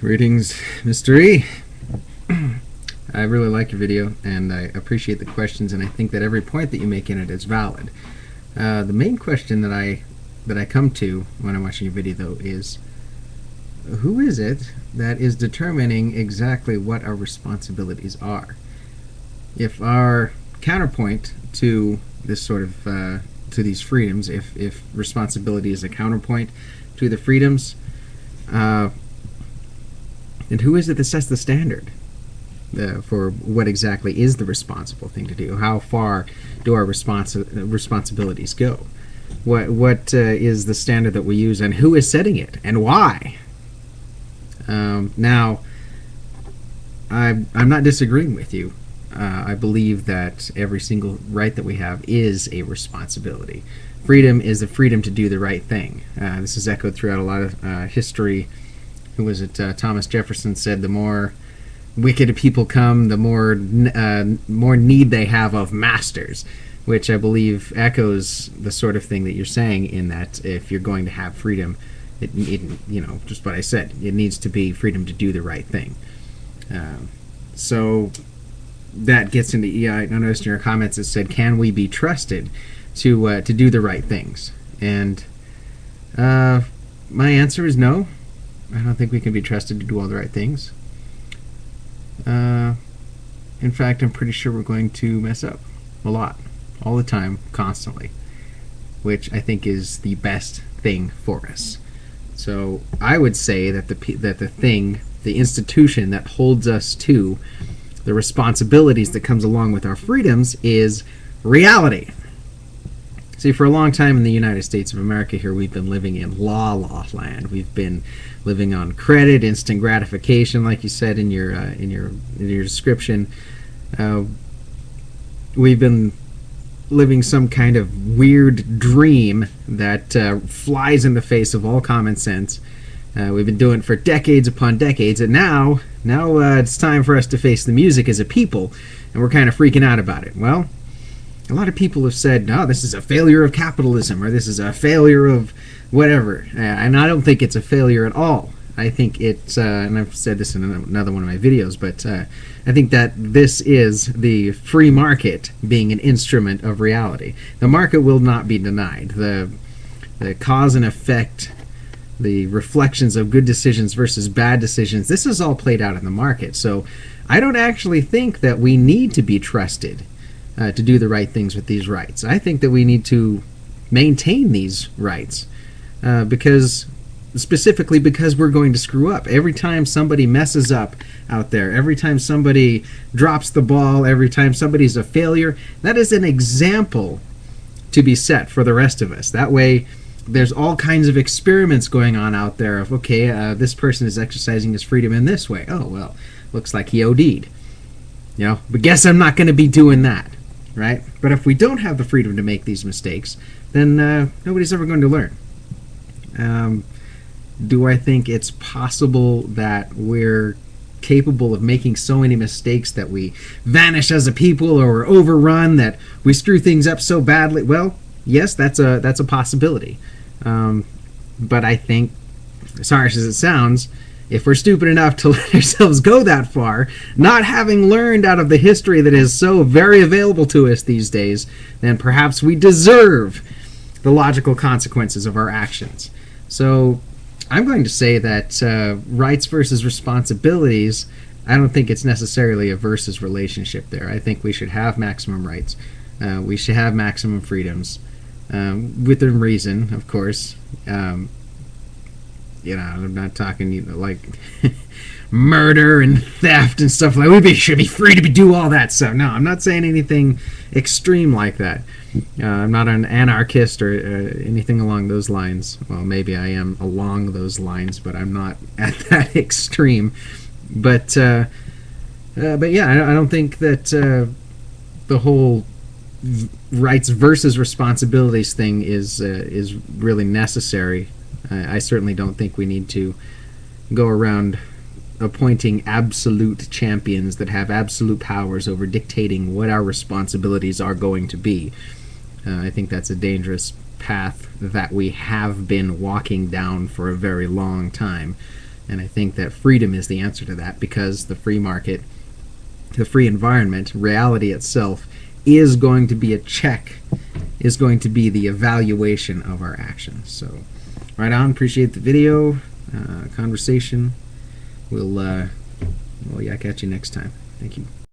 Greetings, Mr. E. I really like your video, and I appreciate the questions, and I think that every point that you make in it is valid. The main question that I come to when I'm watching your video, though, is who is it that is determining exactly what our responsibilities are? If our counterpoint to this sort of to these freedoms, if responsibility is a counterpoint to the freedoms, and who is it that sets the standard for what exactly is the responsible thing to do? How far do our responsibilities go? What is the standard that we use, and who is setting it, and why? Now, I'm not disagreeing with you. I believe that every single right that we have is a responsibility. Freedom is the freedom to do the right thing. This is echoed throughout a lot of history. Who was it? Thomas Jefferson said, "The more wicked people come, the more need they have of masters," which I believe echoes the sort of thing that you're saying. In that, if you're going to have freedom, it just what I said. It needs to be freedom to do the right thing. So that gets into. I noticed in your comments it said, "Can we be trusted to do the right things?" And my answer is no. I don't think we can be trusted to do all the right things. In fact, I'm pretty sure we're going to mess up a lot, all the time, constantly, which I think is the best thing for us. So I would say that the institution that holds us to the responsibilities that comes along with our freedoms is reality. See, for a long time in the United States of America here, we've been living in law land. We've been living on credit, instant gratification, like you said in your description. We've been living some kind of weird dream that flies in the face of all common sense. We've been doing it for decades upon decades, and now it's time for us to face the music as a people, and we're kind of freaking out about it. Well, a lot of people have said, no, this is a failure of capitalism, or this is a failure of whatever. And I don't think it's a failure at all. I think it's, and I've said this in another one of my videos, but I think that this is the free market being an instrument of reality. The market will not be denied. The cause and effect, the reflections of good decisions versus bad decisions, this is all played out in the market. So I don't actually think that we need to be trusted to do the right things with these rights. I think that we need to maintain these rights specifically because we're going to screw up. Every time somebody messes up out there, every time somebody drops the ball, every time somebody's a failure, that is an example to be set for the rest of us. That way, there's all kinds of experiments going on out there of, okay, this person is exercising his freedom in this way. Oh, well, looks like he OD'd. But guess I'm not going to be doing that. Right? But if we don't have the freedom to make these mistakes, then nobody's ever going to learn. Do I think it's possible that we're capable of making so many mistakes that we vanish as a people, or we're overrun, that we screw things up so badly? Well, yes, that's a possibility. But I think, as harsh as it sounds, if we're stupid enough to let ourselves go that far, not having learned out of the history that is so very available to us these days, then perhaps we deserve the logical consequences of our actions. So I'm going to say that rights versus responsibilities, I don't think it's necessarily a versus relationship there. I think we should have maximum rights. We should have maximum freedoms, within reason, of course. I'm not talking like murder and theft and stuff like that. We should be free to do all that stuff. No, I'm not saying anything extreme like that. I'm not an anarchist or anything along those lines. Well, maybe I am along those lines, but I'm not at that extreme. But yeah, I don't think that the whole rights versus responsibilities thing is really necessary. I certainly don't think we need to go around appointing absolute champions that have absolute powers over dictating what our responsibilities are going to be. I think that's a dangerous path that we have been walking down for a very long time. And I think that freedom is the answer to that, because the free market, the free environment, reality itself, is going to be a check, is going to be the evaluation of our actions. So, right on. Appreciate the video, conversation. We'll yak at you next time. Thank you.